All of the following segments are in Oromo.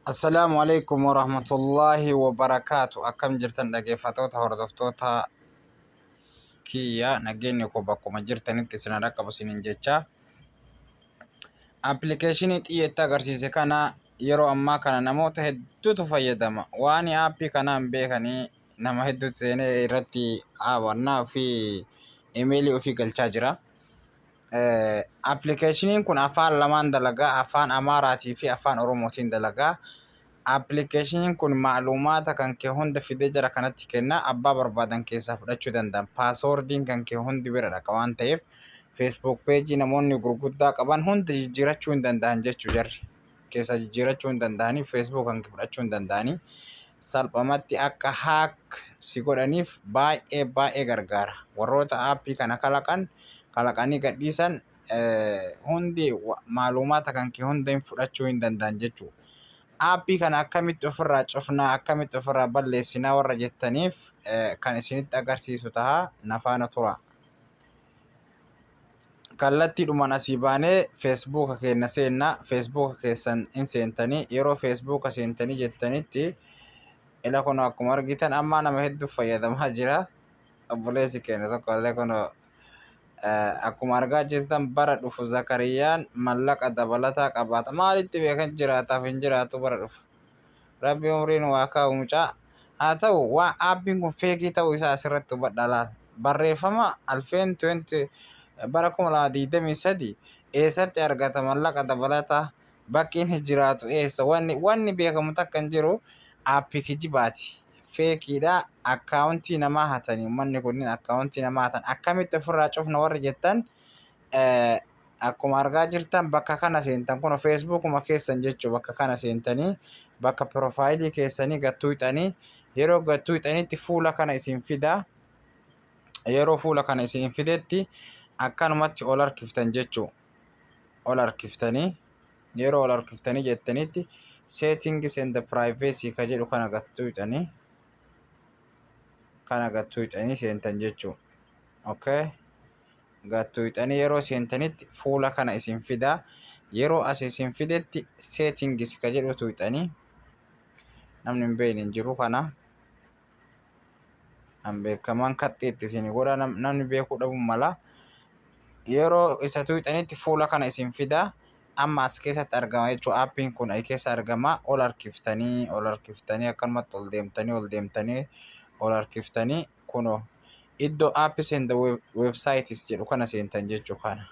Assalamu alaikum warahmatullahi wabarakatuh. Akkam jirtan dhaggeeffattoota hordoftoota kiyya nageenya koo bakkuma jirtanitti isin dhaqqabu isiniin jecha. Appilikeeshinii xiyyeetti agarsiise kana yeroo ammaa kana namoota hedduutu fayyadama. Waan aappii kanaan beekanii nama hedduutu seenee irratti hawwannaa fi imeelii ofii galchaa jira. Appilikeeshiniin kun afaan lamaan dalagaa, afaan Amaaraatii fi afaan Oromootiin dalagaa. Appilikeeshiniin kun macluumaata kan kee hunda fidee jara kanatti kenna. Abbaa barbaadan keessaa fudhachuu danda'an. Paaswoordiin kan kee hundi bira dhaqa waan ta'eef Facebook peejii namoonni gurguddaa qaban hundi jijjiirachuu hin danda'an jechuu jarri. Keessa jijjiirachuu hin danda'anii Facebook kan kee fudhachuu hin danda'anii. Salphumatti akka haak si godhaniif baay'ee gargaara. Warroota aappii kana kalaqanii gadhiisan hundi macluumaata kan kee hunda fudhachuu hin danda'an jechuudha. Aappii kana akkamitti ofirraa cufnaa, akkamitti ofirraa balleessinaa warra jettaniif kan isinitti agarsiisu ta'a. Na faana tura. Kallattiidhumaan asii baanee feesbuuka keenya seennaa. Feesbuuka keessan hin seentanii yeroo feesbuuka seentanii jettanitti ila kun akkuma argitan amma nama hedduu fayyadamaa jira. Obboleessi keenya tokko illee kun akkuma argaa jirtan bara dhufu Zakariyaan mallaqa dabalataa qabaata. Maalitti beekan jiraataaf hin jiraatu bara dhufu. Rabbi umriin waa kaa'u mucaa. Haa ta'u waan aappiin kun feekii ta'uu isaa asirratti hubadhaa laala. Barreeffama 2020 bara 2023 eessatti argata mallaqa dabalataa bakki inni jiraatu eessa wanni beekamu takka hin jiru aappii kijibaati. Feekiidha. Akkaawuntii namaa hatanii uummanni kunniin akkaawuntii namaa hatan akkamitti ofirraa cufna warri jettan akkuma argaa jirtan bakka kana seentan kun feesbuukuma keessan jechuu bakka kana seentanii bakka piroofaayilii keessanii gattuuxanii yeroo gattuuxanitti fuula kana isin fida. Yeroo fuula kana isin fidetti akkanumatti ol harkiftan jechuu ol harkiftanii yeroo ol harkiftanii jettanitti settings and privacy ka jedhu kana gattuuxanii seentan jechuu. Okay. Gattuuxanii yeroo seentanitti fuula kana isin fida. Yeroo as isin fidetti settings ka jedhu tuuxanii namni hin beekne hin jiru kana. An beekaman kaxxeetti isin godha namni beekuu dhabuu mala. Yeroo isa tuuxanitti fuula kana isin fida. Amma as keessatti argama jechuudha. Aappiin kun as keessa argama. Ol harkiftanii akkanumatti ol deemtanii ol harkiftanii kunoo iddoo aappis and websites jedhu kana seentan jechuu kana.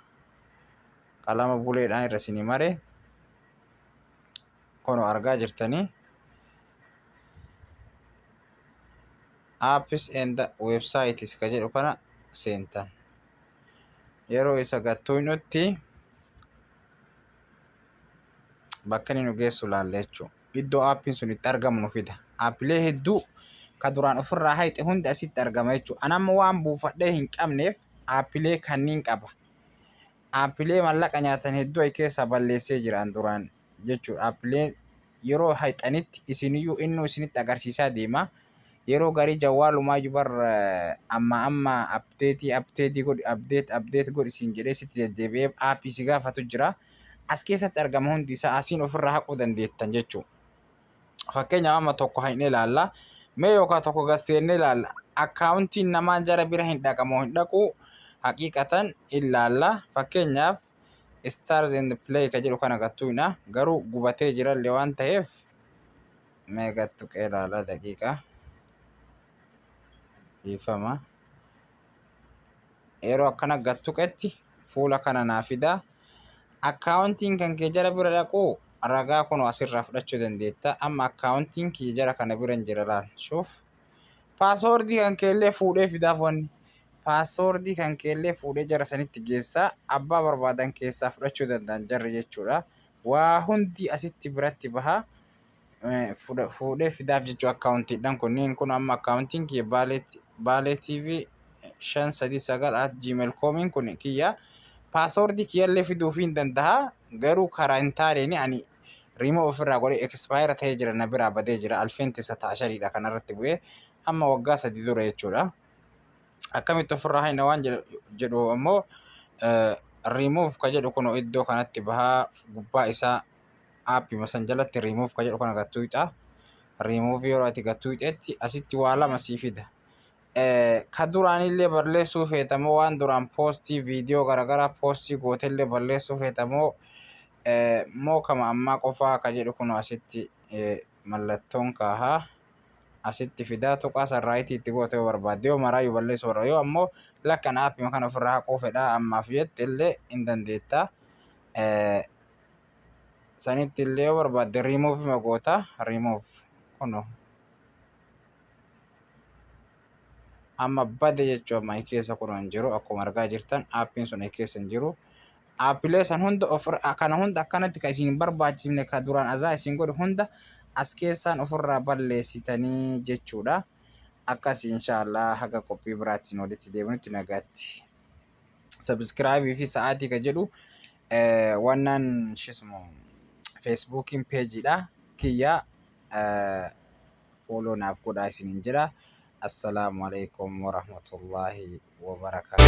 Qalama buleedhaan irra isinii mare kunoo argaa jirtanii aappis and websites ka jedhu kana seentan. Yeroo isa gattuunutti bakka inni nu geessu laalla jechuudha. Iddoo aappiin sun itti argamu nu fida. Aappilee hedduu ka duraan ofirraa hayxe hundi asitti argama jechuudha. Anamma waan buufadhee hin qabneef aappilee kanniin qaba. Aappilee mallaqa nyaatan hedduu keessaa balleessee jiran duraan jechuudha. Aappileen yeroo hayxanitti isiniyyuu innuu isinitti agarsiisaa deema. Yeroo garii jawwaalumaa jubar amma update godhi isin jedhee sitti deddeebi'ee aappii si gaafatu jira. As keessatti argama hundi isaa asiin ofirraa haquu dandeettan jechuudha. Fakkeenyaaf amma tokko haynee ilaalla. Mee yookaan tokko gaseennee ilaalla. Akkaawuntiin namaa jara bira hin dhaqamoo hin dhaqu haqiiqatan ilaalla. Fakkeenyaaf stars and play ka jedhu kana gattuudha. Garuu gubatee jirallee waan ta'eef mee gattuqee ilaala daqiiqa. Ifama. Yeroo akkana gattuqetti fuula kana naa fida. Akkaawuntiin kan kee jara bira dhaqu ragaa kun asirraa fudhachuu dandeetta. Amma akkaawuntiin kee jara kana bira hin jira laal. Shuuf. Paaswoordii kan keellee fuudhee fidaaf wanni. Paaswoordii kan keellee fuudhee jara sanitti geessaa abbaa barbaadan keessaa fudhachuu danda'an jarri jechuudha. Waa hundi asitti biratti baha. Fuudhee fidaaf jechuu akkaawuntiidhaan kunniin kun amma akkaawuntiin kiyya Baalee TV 539@gmail.com kun kiyya. Paaswoordii kiyyallee fiduuf hin danda'a. Garuu karaa hin taaneen ani rimoo ofirraa godhee expire ta'ee jira na biraa badee jira. Alfeentisa ta'a shariidha kanarratti bu'ee amma waggaa 3 dura jechuudha. Akkamitti ofirraa hayna waan jedhu ammoo remove ka jedhu kun iddoo kanatti bahaa gubbaa isaa aappii masan jalatti remove ka jedhu kana gattuuta. Remove yeroo ati gattuutetti asitti waa lama sii fida. Ka duraanillee balleessuu feetamoo waan duraan poostii viidiyoo garagaraa poostii gootellee balleessuu feetamoo moo kama ammaa qofaa ka jedhu kun asitti mallattoon kaahaa asitti fidaa tuqaa sarraayitii itti goote yoo barbaadde yoo maraayyuu balleessuu barbaadde yoo ammoo lakkan aappii kana ofirraa haquu fedhaa ammaaf jette illee hin dandeetta. Sanitti illee yoo barbaadde remove ma goota. Remove kuno amma bade jechuu amma keessa kun hin jiru akkuma argaa jirtan aappiin sun keessa hin jiru. Aappilee san hunda kana hunda akkanatti ka isin barbaachifne ka duraan azaa isin godhe hunda as keessaan ofirraa balleessitanii jechuudha. Akkas inshallah haga qophii biraatiin walitti deebinutti nagaatti. Subscribe fi sa'aatii ka jedhu wannan shismo Facebookin pageidha kiyya follow naaf godhaa isinin jedha. Assalamu alaikum warahmatullahi wabarakatuh.